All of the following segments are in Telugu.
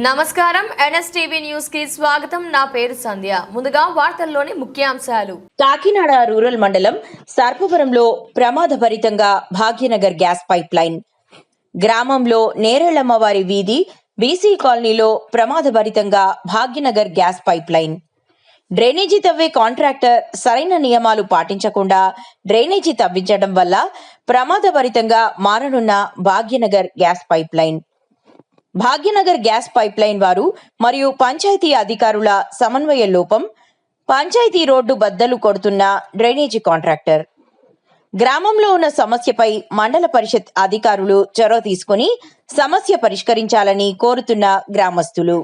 నమస్కారం ఎన్ఎస్టీవీ న్యూస్ కి స్వాగతం. నా పేరు సంధ్య. ముందుగా వార్తల్లోని ముఖ్యాంశాలు. కాకినాడ రూరల్ మండలం సర్పవరంలో ప్రమాదభరితంగా భాగ్యనగర్ గ్యాస్ పైప్ లైన్. గ్రామంలో నేరేళ్లమ్మవారి వీధి బీసీ కాలనీలో ప్రమాదభరితంగా Bhagyanagar gas pipe line. Drainage తవ్వే కాంట్రాక్టర్ సరైన నియమాలు పాటించకుండా డ్రైనేజీ తవ్వించడం వల్ల ప్రమాదభరితంగా మారనున్న Bhagyanagar gas pipe line. Bhagyanagar gas pipe line వారు మరియు పంచాయతీ అధికారుల సమన్వయ లోపం, పంచాయతీ రోడ్డు బద్దలు కొడుతున్న డ్రైనేజీ కాంట్రాక్టర్. గ్రామంలో ఉన్న సమస్యపై మండల పరిషత్ అధికారులు చొరవ తీసుకుని సమస్య పరిష్కరించాలని కోరుతున్న గ్రామస్తులు.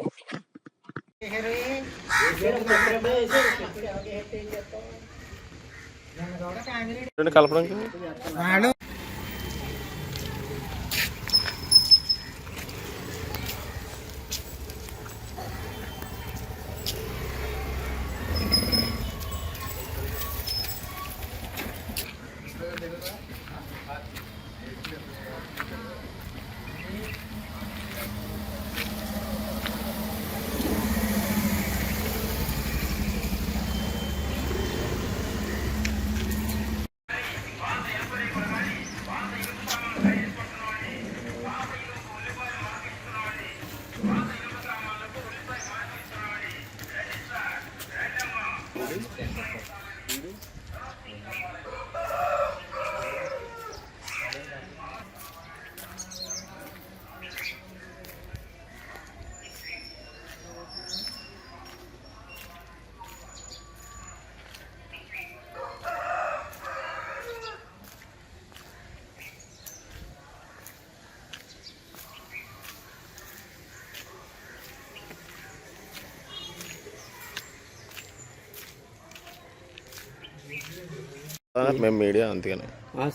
మేము మీడియా అందుకని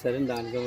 సరే దానికి